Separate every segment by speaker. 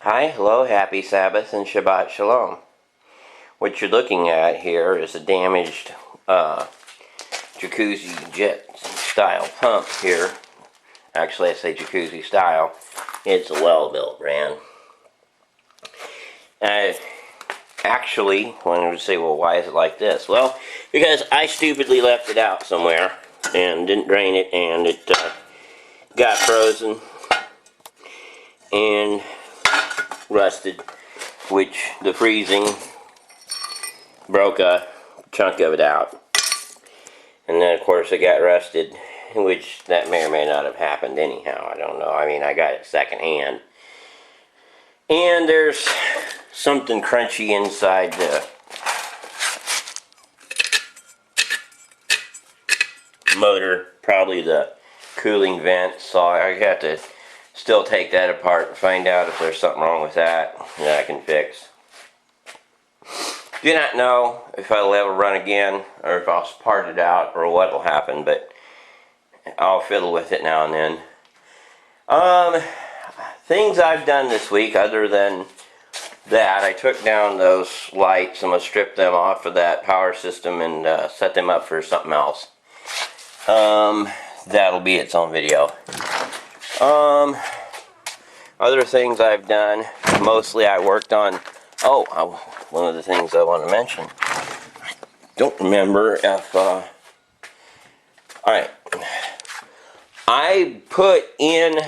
Speaker 1: Hi, hello, happy Sabbath and Shabbat Shalom. What you're looking at here is a damaged jacuzzi jet style pump here. Actually, I say jacuzzi style. It's a well-built brand. Actually, when you say, well, why is it like this? Well, because I stupidly left it out somewhere and didn't drain it, and it got frozen and rusted, which the freezing broke a chunk of it out. And then, of course, it got rusted, which that may or may not have happened anyhow. I don't know. I mean, I got it secondhand. And there's something crunchy inside the motor, probably the cooling vent, so I have to still take that apart and find out if there's something wrong with that I can fix. Do not know if I'll ever run again or if I'll part it out or what will happen, but I'll fiddle with it now and then. Things I've done this week other than that, I took down those lights. I'm going to strip them off of that power system and set them up for something else. That'll be its own video. Other things I've done, mostly I worked on, one of the things I want to mention, I don't remember if, alright, I put in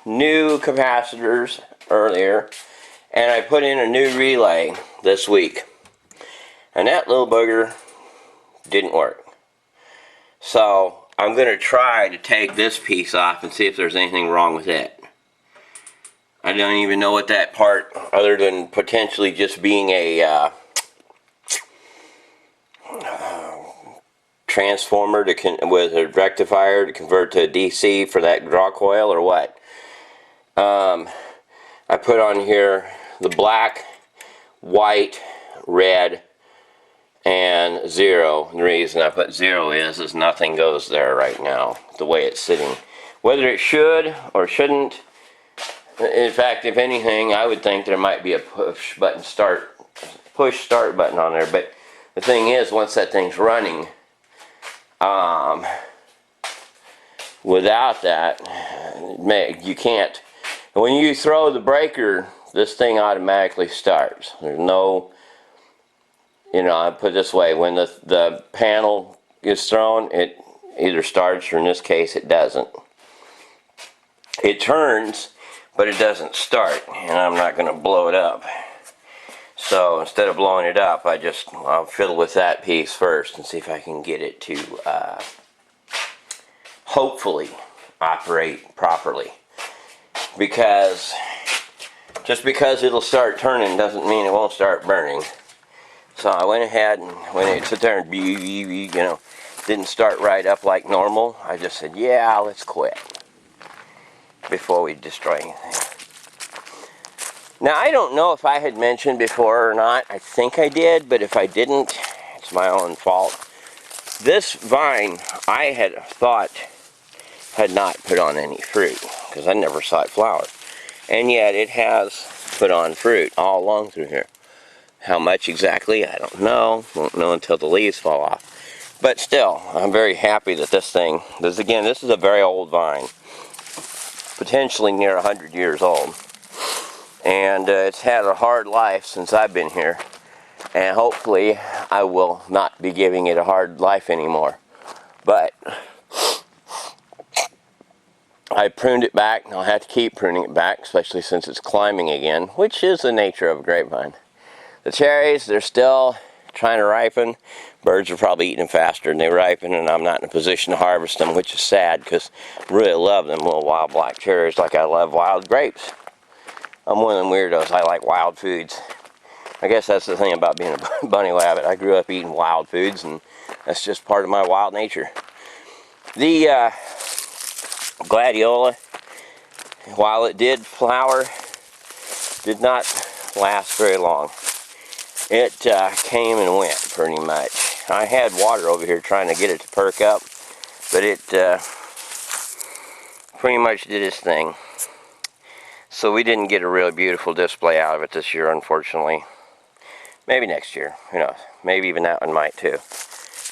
Speaker 1: new capacitors earlier, and I put in a new relay this week, and that little booger didn't work. So I'm going to try to take this piece off and see if there's anything wrong with it. I don't even know what that part, other than potentially just being a transformer with a rectifier to convert to a DC for that draw coil, or what. I put on here the black, white, red, and 0. The reason I put 0 is nothing goes there right now, the way it's sitting. Whether it should or shouldn't, in fact, if anything, I would think there might be a push start button on there. But the thing is, once that thing's running, without that, you can't. When you throw the breaker, this thing automatically starts. There's no, I put it this way, when the panel is thrown, it either starts, or in this case, it doesn't. It turns, but it doesn't start, and I'm not going to blow it up. So instead of blowing it up, I'll fiddle with that piece first and see if I can get it to hopefully operate properly. Because just because it'll start turning doesn't mean it won't start burning. So I went ahead, and when it sit there and didn't start right up like normal, I just said, yeah, let's quit before we destroy anything. Now, I don't know if I had mentioned before or not. I think I did, but if I didn't, it's my own fault. This vine, I had thought had not put on any fruit, because I never saw it flower. And yet it has put on fruit all along through here. How much exactly, I don't know. Won't know until the leaves fall off. But still, I'm very happy that this is a very old vine. Potentially near 100 years old. And it's had a hard life since I've been here. And hopefully I will not be giving it a hard life anymore. But I pruned it back, and I'll have to keep pruning it back, especially since it's climbing again, which is the nature of a grapevine. The cherries, they're still trying to ripen. Birds are probably eating them faster than they ripen, and I'm not in a position to harvest them, which is sad, because I really love them little wild black cherries like I love wild grapes. I'm one of them weirdos. I like wild foods. I guess that's the thing about being a bunny rabbit. I grew up eating wild foods, and that's just part of my wild nature. The gladiola, while it did flower, did not last very long. It came and went pretty much. I had water over here trying to get it to perk up, but it pretty much did its thing. So we didn't get a really beautiful display out of it this year, unfortunately. Maybe next year, who knows? Maybe even that one might too.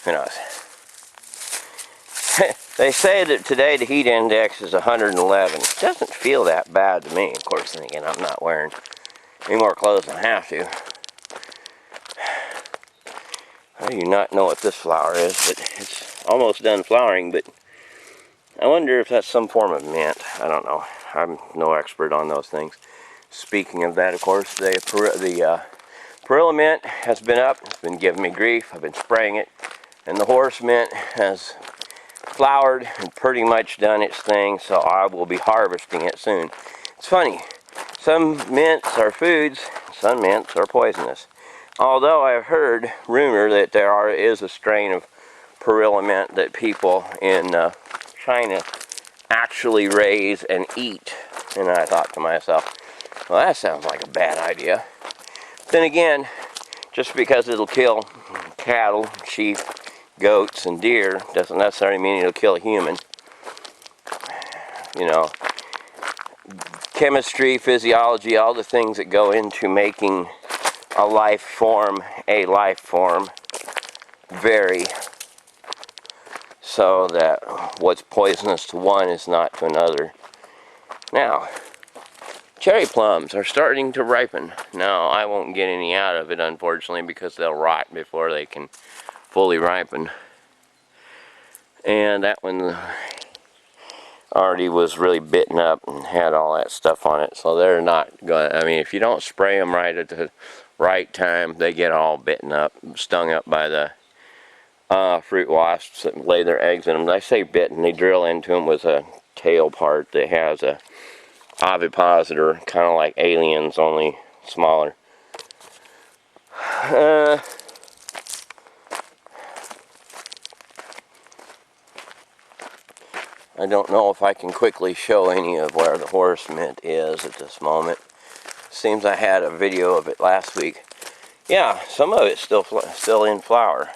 Speaker 1: Who knows? They say that today the heat index is 111. It doesn't feel that bad to me. Of course, then again, I'm not wearing any more clothes than I have to. I do not know what this flower is, but it's almost done flowering, but I wonder if that's some form of mint. I don't know. I'm no expert on those things. Speaking of that, of course, the perilla mint has been up. It's been giving me grief. I've been spraying it. And the horse mint has flowered and pretty much done its thing, so I will be harvesting it soon. It's funny. Some mints are foods, some mints are poisonous. Although I've heard rumor that there is a strain of perilla mint that people in China actually raise and eat. And I thought to myself, well, that sounds like a bad idea. Then again, just because it'll kill cattle, sheep, goats, and deer doesn't necessarily mean it'll kill a human. You know, chemistry, physiology, all the things that go into making a life form vary, so that what's poisonous to one is not to another. Now, cherry plums are starting to ripen. Now, I won't get any out of it, unfortunately, because they'll rot before they can fully ripen. And that one already was really bitten up and had all that stuff on it, so they're not going to, I mean, if you don't spray them right at the right time, they get all bitten up, stung up by the fruit wasps that lay their eggs in them. I say bitten, they drill into them with a tail part that has a ovipositor, kind of like aliens, only smaller. I don't know if I can quickly show any of where the horse mint is at this moment. Seems I had a video of it last week. Yeah, some of it's still in flower,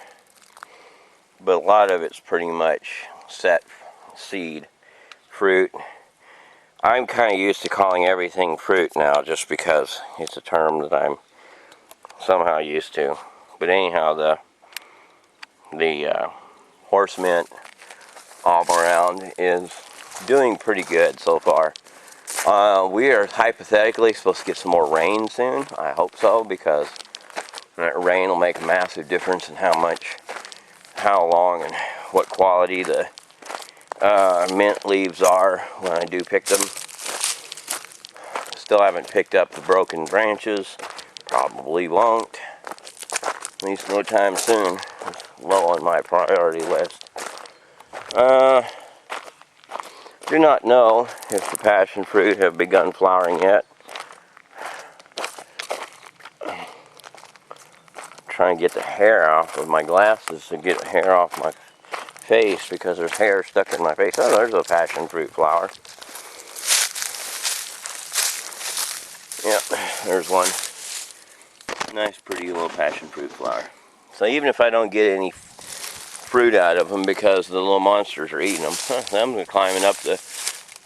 Speaker 1: but a lot of it's pretty much set seed, fruit. I'm kind of used to calling everything fruit now, just because it's a term that I'm somehow used to. But anyhow, the horse mint all around is doing pretty good so far. We are hypothetically supposed to get some more rain soon. I hope so, because that rain will make a massive difference in how long, and what quality the mint leaves are when I do pick them. Still haven't picked up the broken branches. Probably won't. At least no time soon. It's low on my priority list. Do not know if the passion fruit have begun flowering yet. Trying to get the hair off of my glasses to get the hair off my face, because there's hair stuck in my face. Oh, there's a passion fruit flower. Yep, there's one. Nice, pretty little passion fruit flower. So even if I don't get any fruit out of them because the little monsters are eating them, I'm climbing up the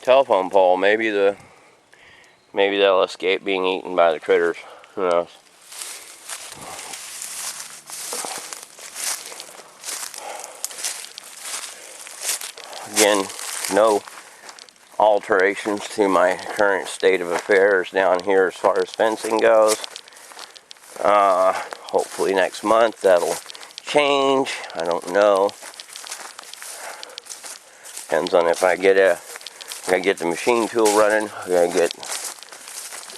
Speaker 1: telephone pole. Maybe they'll escape being eaten by the critters. Who knows? Again, no alterations to my current state of affairs down here as far as fencing goes. Hopefully next month that'll change. I don't know. Depends on if I gotta get the machine tool running. I gotta get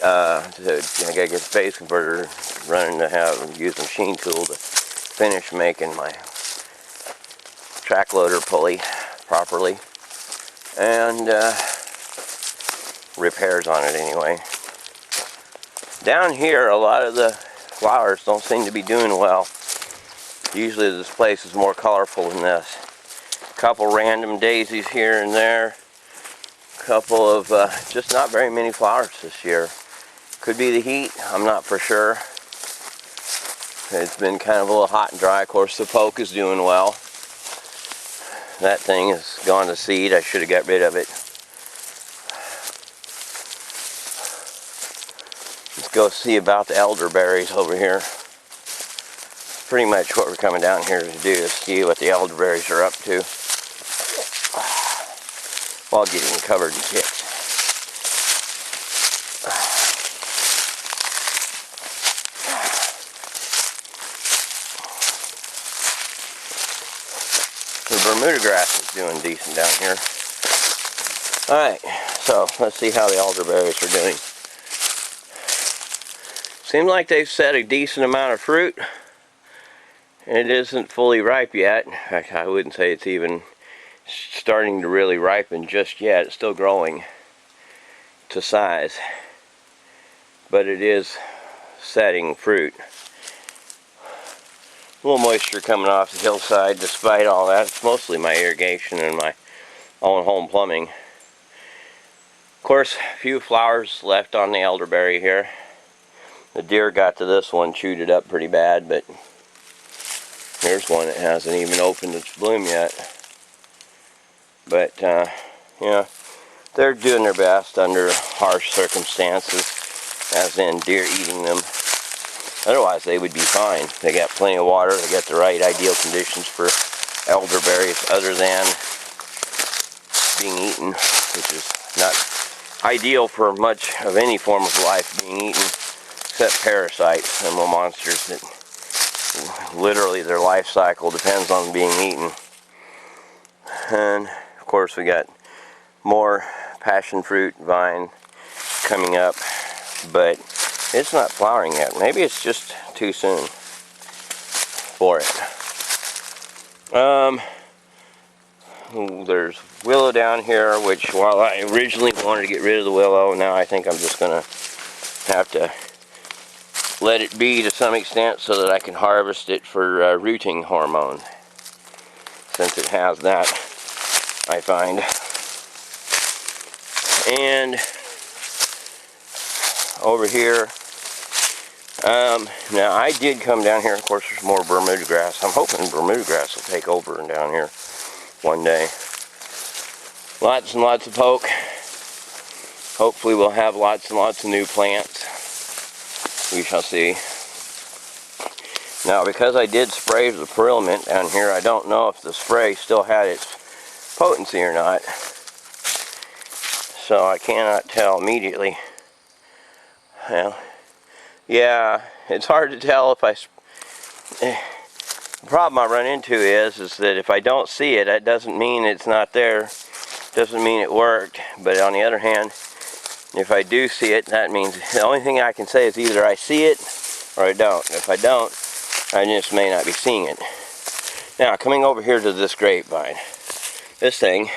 Speaker 1: the phase converter running to use the machine tool to finish making my track loader pulley properly, and repairs on it anyway. Down here, a lot of the flowers don't seem to be doing well. Usually this place is more colorful than this. A couple random daisies here and there. A couple of just not very many flowers this year. Could be the heat, I'm not for sure. It's been kind of a little hot and dry. Of course, the poke is doing well. That thing has gone to seed. I should have got rid of it. go see about the elderberries over here. Pretty much what we're coming down here to do is see what the elderberries are up to while getting covered in ticks. The Bermuda grass is doing decent down here. Alright, so let's see how the elderberries are doing. Seems like they've set a decent amount of fruit. It isn't fully ripe yet. In fact, I wouldn't say it's even starting to really ripen just yet. It's still growing to size. But it is setting fruit. A little moisture coming off the hillside despite all that. It's mostly my irrigation and my own home plumbing. Of course, a few flowers left on the elderberry here. The deer got to this one, chewed it up pretty bad, but here's one that hasn't even opened its bloom yet. But, yeah, they're doing their best under harsh circumstances, as in deer eating them. Otherwise, they would be fine. They got plenty of water. They got the right ideal conditions for elderberries other than being eaten, which is not ideal for much of any form of life being eaten, except parasites and little monsters that literally their life cycle depends on being eaten. And, of course, we got more passion fruit vine coming up, but it's not flowering yet. Maybe it's just too soon for it. There's willow down here, which while I originally wanted to get rid of the willow, now I think I'm just going to have to let it be to some extent so that I can harvest it for rooting hormone, since it has that, I find. And over here, now I did come down here. Of course, there's more Bermuda grass. I'm hoping Bermuda grass will take over and down here one day. Lots and lots of poke. Hopefully we'll have lots and lots of new plants. We shall see. Now, because I did spray the Pearlmint down here, I don't know if the spray still had its potency or not. So I cannot tell immediately. Well, yeah, it's hard to tell if I... The problem I run into is that if I don't see it, that doesn't mean it's not there. Doesn't mean it worked. But on the other hand, if I do see it, that means the only thing I can say is either I see it or I don't. If I don't, I just may not be seeing it. Now, coming over here to this grapevine. This thing,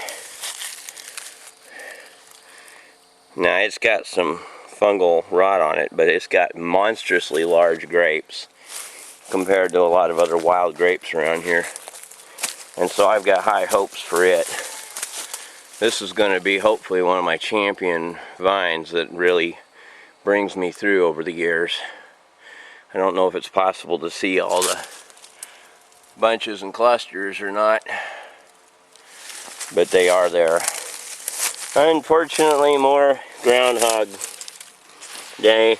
Speaker 1: now it's got some fungal rot on it, but it's got monstrously large grapes compared to a lot of other wild grapes around here. And so I've got high hopes for it. This is going to be hopefully one of my champion vines that really brings me through over the years. I don't know if it's possible to see all the bunches and clusters or not, but they are there. Unfortunately, more Groundhog Day.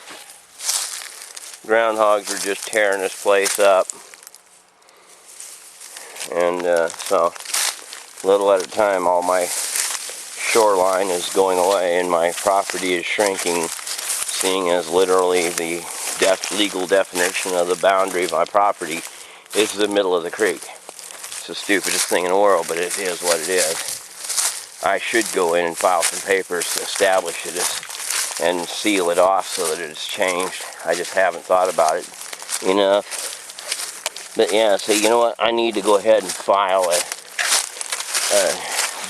Speaker 1: Groundhogs are just tearing this place up. And so, little at a time, all my shoreline is going away and my property is shrinking, seeing as literally the legal definition of the boundary of my property is the middle of the creek. It's the stupidest thing in the world, but it is what it is. I should go in and file some papers to establish it and seal it off so that it's changed. I just haven't thought about it enough. But yeah, so you know what? I need to go ahead and file a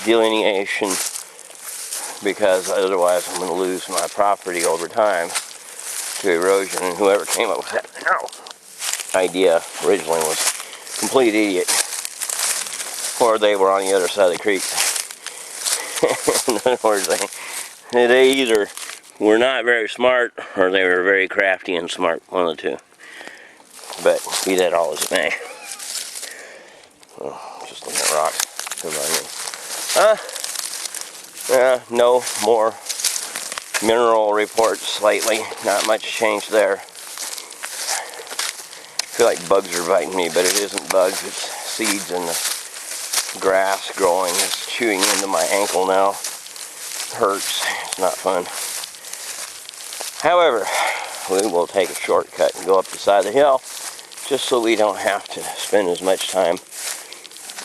Speaker 1: delineation, because otherwise I'm going to lose my property over time to erosion. And whoever came up with that idea originally was a complete idiot, or they were on the other side of the creek. In other words, they either were not very smart or they were very crafty and smart, one of the two. But be that all as it may. Oh, just looking at rocks. No more Mineral reports slightly, not much change there. I feel like bugs are biting me, but it isn't bugs, it's seeds in the grass growing. It's chewing into my ankle now. It hurts, it's not fun. However, we will take a shortcut and go up the side of the hill, just so we don't have to spend as much time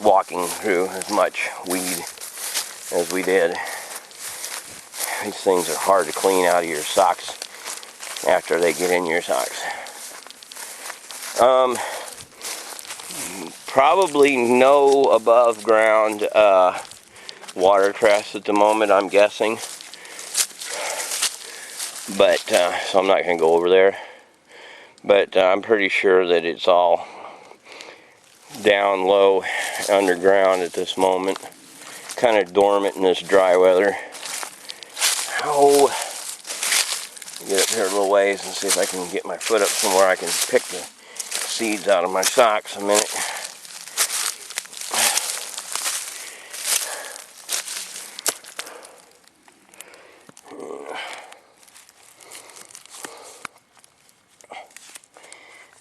Speaker 1: walking through as much weed as we did. These things are hard to clean out of your socks after they get in your socks. Probably no above ground watercress at the moment, I'm guessing. But, so I'm not going to go over there. But I'm pretty sure that it's all down low underground at this moment. Kind of dormant in this dry weather. Oh, get up here a little ways and see if I can get my foot up somewhere I can pick the seeds out of my socks a minute.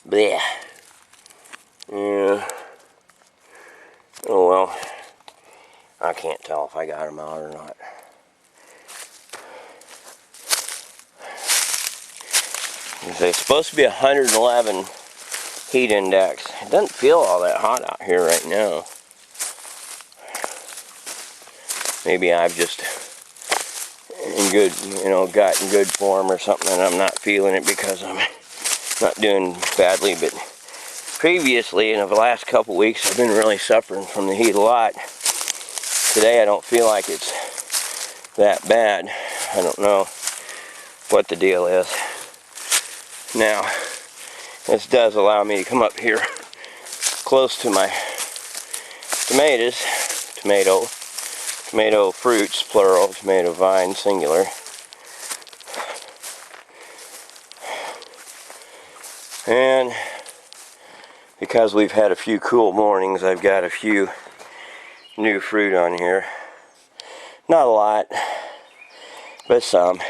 Speaker 1: Blech. Yeah. Oh well. I can't tell if I got them out or not. It's supposed to be 111 heat index. It doesn't feel all that hot out here right now. Maybe I've just gotten good form or something, and I'm not feeling it because I'm not doing badly. But previously, in the last couple weeks, I've been really suffering from the heat a lot. Today, I don't feel like it's that bad. I don't know what the deal is. Now, this does allow me to come up here close to my tomato fruits, plural, tomato vine, singular. And because we've had a few cool mornings, I've got a few new fruit on here. Not a lot, but some.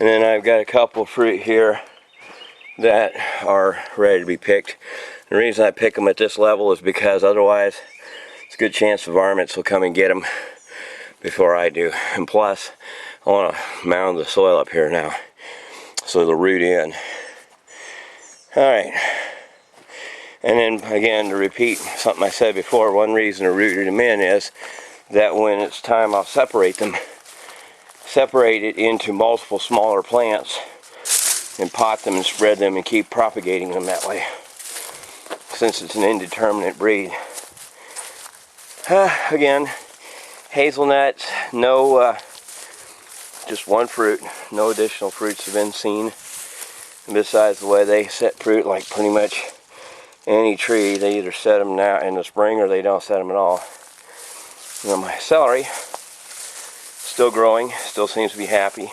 Speaker 1: And then I've got a couple of fruit here that are ready to be picked. The reason I pick them at this level is because otherwise it's a good chance the varmints will come and get them before I do. And plus, I want to mound the soil up here now so they'll root in. Alright. And then again, to repeat something I said before, one reason to root them in is that when it's time I'll separate them. Separate it into multiple smaller plants and pot them and spread them and keep propagating them that way, since it's an indeterminate breed. Again, hazelnuts, no, just one fruit, no additional fruits have been seen. And besides the way they set fruit, like pretty much any tree, they either set them now in the spring or they don't set them at all. My celery, still growing, still seems to be happy.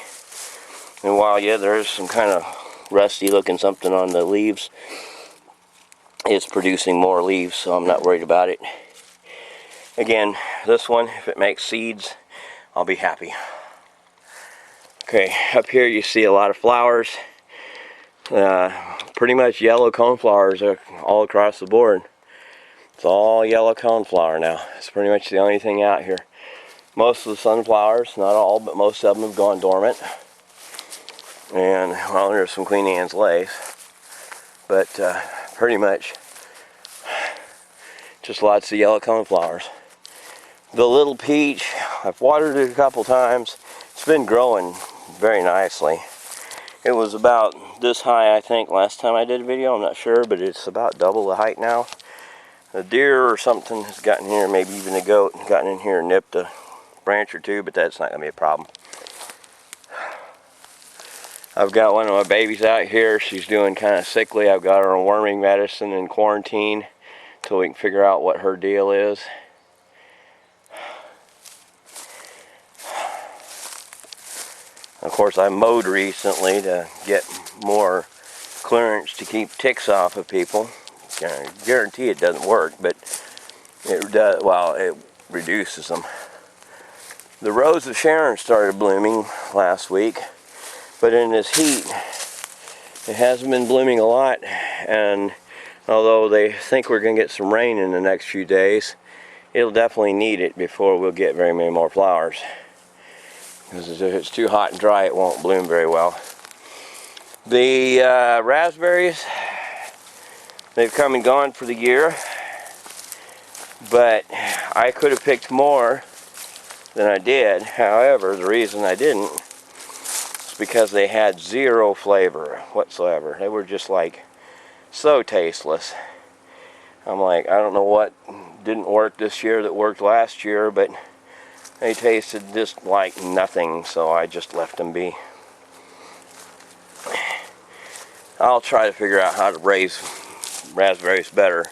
Speaker 1: And while, yeah, there is some kind of rusty looking something on the leaves, it's producing more leaves, so I'm not worried about it. Again, this one, if it makes seeds, I'll be happy. Okay, up here you see a lot of flowers. Pretty much yellow coneflowers all across the board. It's all yellow coneflower now. It's pretty much the only thing out here. Most of the sunflowers, not all, but most of them have gone dormant. And, well, there's some Queen Anne's lace. But pretty much just lots of yellow coneflowers. The little peach, I've watered it a couple times. It's been growing very nicely. It was about this high, I think, last time I did a video. I'm not sure, but it's about double the height now. A deer or something has gotten here, maybe even a goat, gotten in here and nipped a branch or two, but that's not going to be a problem. I've got one of my babies out here. She's doing kind of sickly. I've got her on worming medicine in quarantine until we can figure out what her deal is. Of course, I mowed recently to get more clearance to keep ticks off of people. I guarantee it doesn't work, but it does. Well, it reduces them. The Rose of Sharon started blooming last week, but in this heat, it hasn't been blooming a lot, and although they think we're going to get some rain in the next few days, it'll definitely need it before we'll get very many more flowers. Because if it's too hot and dry, it won't bloom very well. The raspberries, they've come and gone for the year, but I could have picked more than I did. However, the reason I didn't is because they had zero flavor whatsoever. They were just like so tasteless. I'm like, I don't know what didn't work this year that worked last year, but they tasted just like nothing, so I just left them be. I'll try to figure out how to raise raspberries better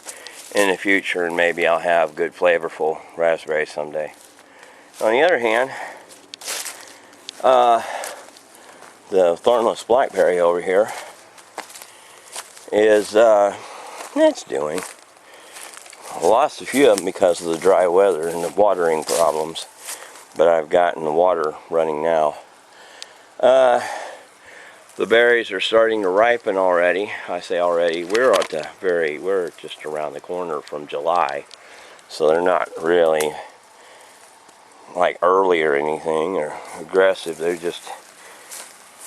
Speaker 1: in the future, and maybe I'll have good flavorful raspberries someday. On the other hand, the thornless blackberry over here is, it's doing. I lost a few of them because of the dry weather and the watering problems, but I've gotten the water running now. The berries are starting to ripen already. I say already, we're just around the corner from July, so they're not really like early or anything or aggressive. They're just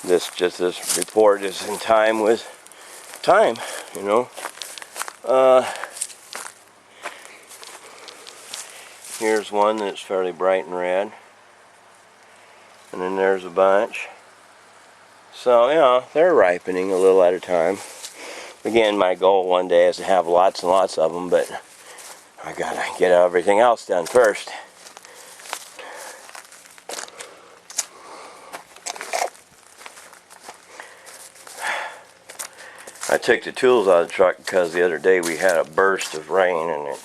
Speaker 1: this report is in time with time, you know. Here's one that's fairly bright and red, and then there's a bunch. So, you know, they're ripening a little at a time. Again, my goal one day is to have lots and lots of them, but I gotta get everything else done first. I took the tools out of the truck because the other day we had a burst of rain and it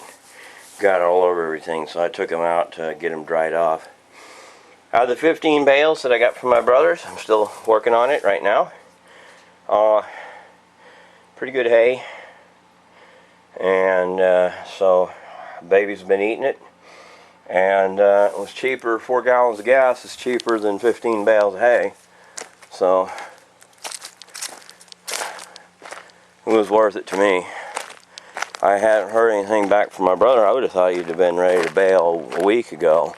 Speaker 1: got all over everything, so I took them out to get them dried off. Out of the 15 bales that I got from my brothers, I'm still working on it right now. Pretty good hay, and so baby's been eating it, and it was cheaper. 4 gallons of gas is cheaper than 15 bales of hay, so it was worth it to me. I hadn't heard anything back from my brother. I would have thought he'd have been ready to bale a week ago,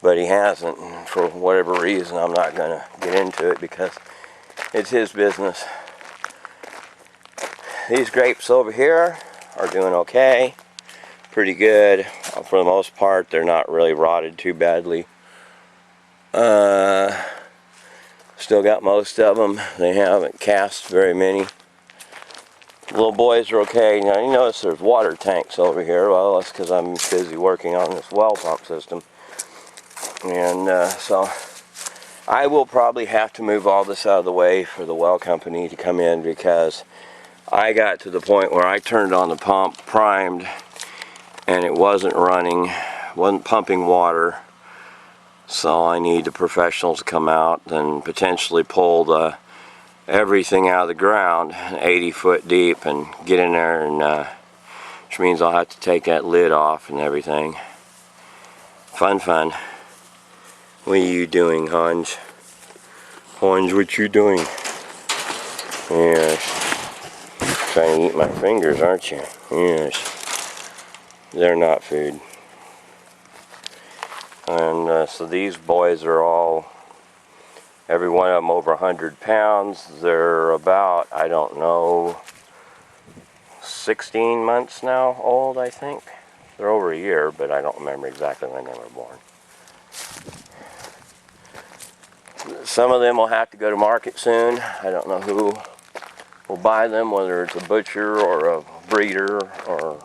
Speaker 1: but he hasn't, and for whatever reason I'm not going to get into it because it's his business. These grapes over here are doing okay, pretty good. For the most part, they're not really rotted too badly. Still got most of them. They haven't cast very many. Little boys are okay. Now you notice there's water tanks over here. Well, that's because I'm busy working on this well pump system. And so I will probably have to move all this out of the way for the well company to come in, because I got to the point where I turned on the pump, primed, and it wasn't running, wasn't pumping water. So I need the professionals to come out and potentially pull everything out of the ground 80 foot deep and get in there, and which means I'll have to take that lid off and everything. Fun. What are you doing, Hans? Hans, what you doing? Yes. Trying to eat my fingers, aren't you? Yes. They're not food. And so these boys are all, every one of them over 100 pounds. They're about, I don't know, 16 months now old, I think. They're over a year, but I don't remember exactly when they were born. Some of them will have to go to market soon. I don't know who will buy them, whether it's a butcher or a breeder or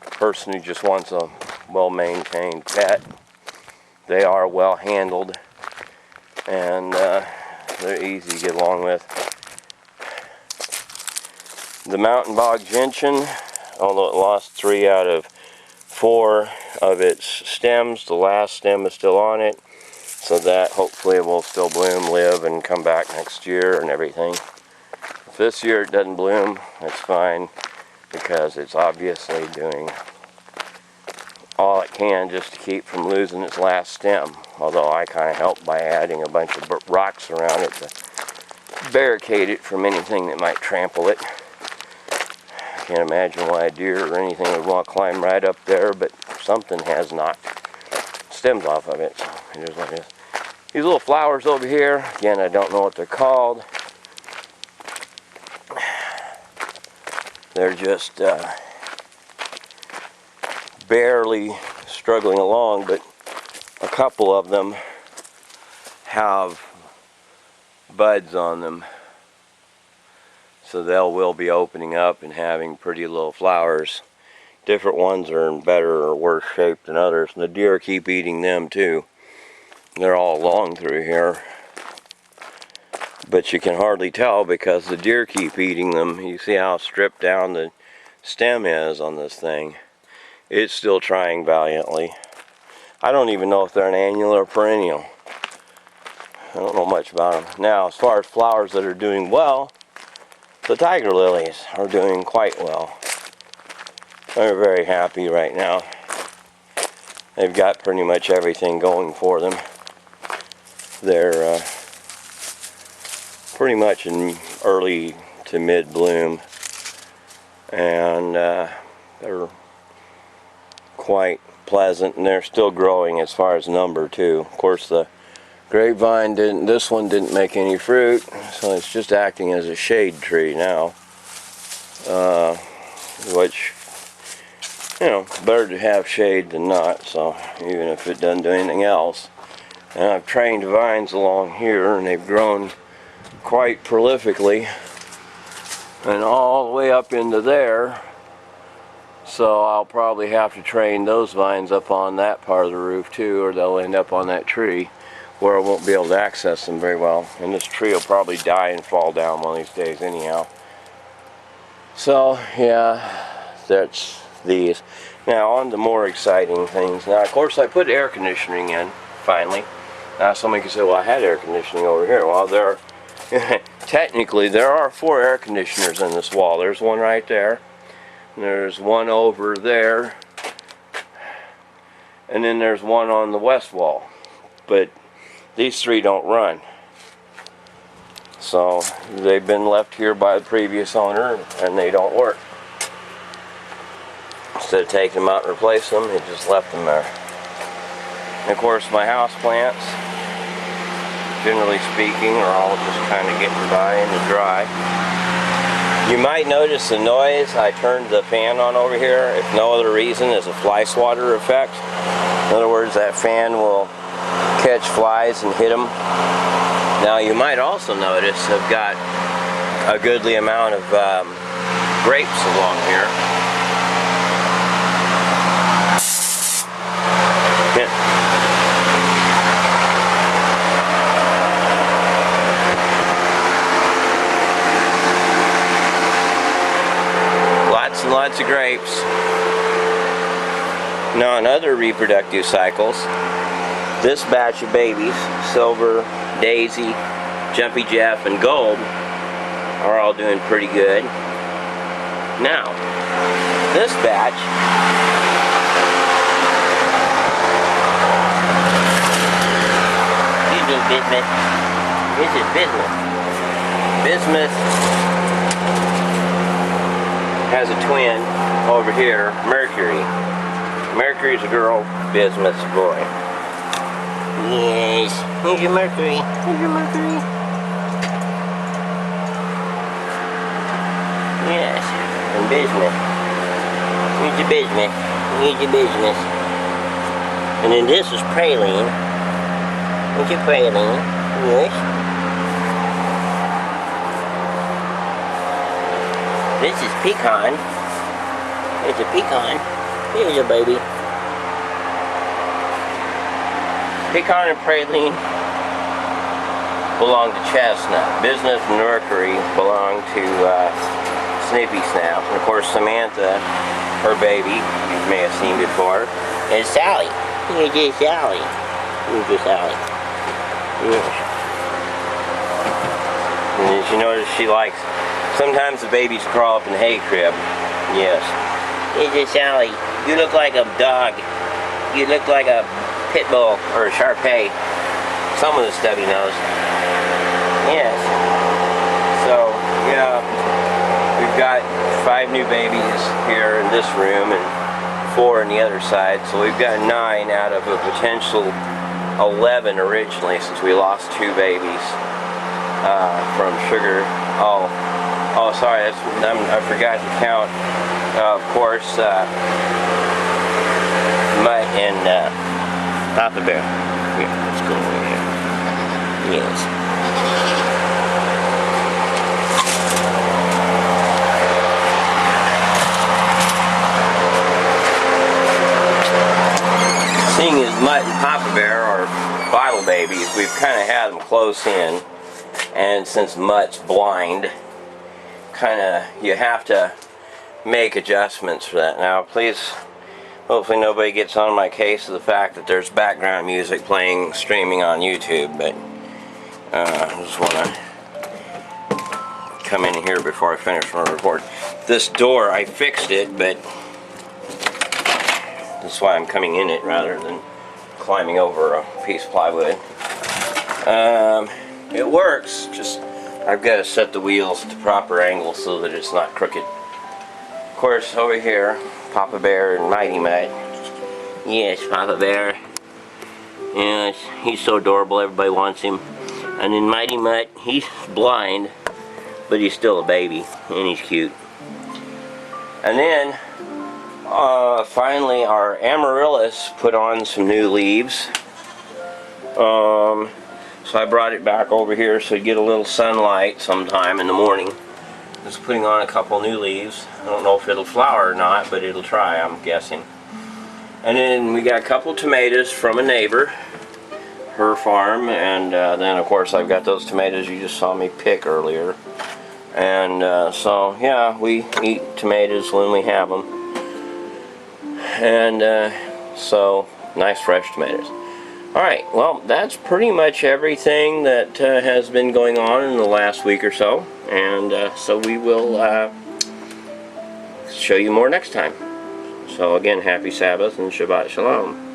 Speaker 1: a person who just wants a well-maintained pet. They are well handled, and they're easy to get along with. The mountain bog gentian, although it lost 3 out of 4 of its stems, the last stem is still on it, so that hopefully it will still bloom, live, and come back next year and everything. If this year it doesn't bloom, it's fine, because it's obviously doing all it can just to keep from losing its last stem. Although I kind of help by adding a bunch of rocks around it to barricade it from anything that might trample it. Can't imagine why a deer or anything would want to climb right up there, but something has knocked stems off of it. So it is what it is. These little flowers over here, again, I don't know what they're called. They're just barely struggling along, but a couple of them have buds on them. So they will be opening up and having pretty little flowers. Different ones are in better or worse shape than others, and the deer keep eating them too. They're all along through here, but you can hardly tell because the deer keep eating them. You see how stripped down the stem is on this thing. It's still trying valiantly. I don't even know if they're an annual or perennial. I don't know much about them. Now, as far as flowers that are doing well, the tiger lilies are doing quite well. They're very happy right now. They've got pretty much everything going for them. They're pretty much in early to mid bloom, and they're quite pleasant, and they're still growing as far as number too. Of course, the grapevine this one didn't make any fruit, so it's just acting as a shade tree now, which, you know, better to have shade than not, so even if it doesn't do anything else. And I've trained vines along here, and they've grown quite prolifically, and all the way up into there, so I'll probably have to train those vines up on that part of the roof too, or they'll end up on that tree where I won't be able to access them very well. And this tree will probably die and fall down one of these days anyhow. So yeah, that's these. Now on to more exciting things. Now of course I put air conditioning in, finally. Now somebody can say, well, I had air conditioning over here. Well, technically there are 4 air conditioners in this wall. There's one right there. And there's one over there. And then there's one on the west wall. But these 3 don't run. So they've been left here by the previous owner, and they don't work. Instead of taking them out and replace them, he just left them there. And of course my house plants, generally speaking, are all just kind of getting by in the dry. You might notice the noise. I turned the fan on over here, if no other reason, as a fly swatter effect. In other words, that fan will catch flies and hit them. Now you might also notice I've got a goodly amount of grapes along here. Lots and lots of grapes. Now in other reproductive cycles, this batch of babies, Silver, Daisy, Jumpy Jeff, and Gold, are all doing pretty good. Now, this batch, excuse me, Bismuth. This is Bismuth. Bismuth has a twin over here, Mercury. Mercury's a girl, Bismuth's a boy. Yes, here's your Mercury. Here's your Mercury. Yes, and Bismuth. Here's your Bismuth. Here's your Bismuth. And then this is Praline. Here's your Praline. Yes. This is Pecan. Here's a Pecan. Here's a baby. Pecan and Praline belong to Chestnut. Bismuth and Mercury belong to Snippy Snap. And of course Samantha, her baby, you may have seen before, is Sally. Here's your Sally. Here's your Sally. Yes. And as you notice, she likes, sometimes the babies crawl up in the hay crib. Yes. Here's your Sally. You look like a dog. You look like a pit bull or a Shar-Pei. Some of the stubby nose. Yes. So, yeah, we've got 5 new babies here in this room and 4 on the other side. So we've got 9 out of a potential 11 originally, since we lost 2 babies from sugar. Oh, sorry, I forgot to count. Of course, Mutt and Papa Bear. Here, let's go over here. Yes. Seeing as Mutt and Papa Bear are bottle babies, we've kind of had them close in, and since Mutt's blind, you have to make adjustments for that. Now, please, hopefully nobody gets on my case of the fact that there's background music playing, streaming on YouTube, but I just want to come in here before I finish my report. This door, I fixed it, but that's why I'm coming in it rather than climbing over a piece of plywood. It works, just I've got to set the wheels at the proper angle so that it's not crooked. Of course, over here, Papa Bear and Mighty Mutt. Yes, Papa Bear. Yes, he's so adorable, everybody wants him. And then Mighty Mutt, he's blind, but he's still a baby, and he's cute. And then, finally, our amaryllis put on some new leaves. So I brought it back over here so it'd get a little sunlight sometime in the morning. Just putting on a couple new leaves. I don't know if it'll flower or not, but it'll try, I'm guessing. And then we got a couple tomatoes from a neighbor, her farm, and then of course I've got those tomatoes you just saw me pick earlier. And so yeah, we eat tomatoes when we have them. And so nice fresh tomatoes. Alright, well, that's pretty much everything that has been going on in the last week or so, and so we will show you more next time. So again, happy Sabbath and Shabbat Shalom.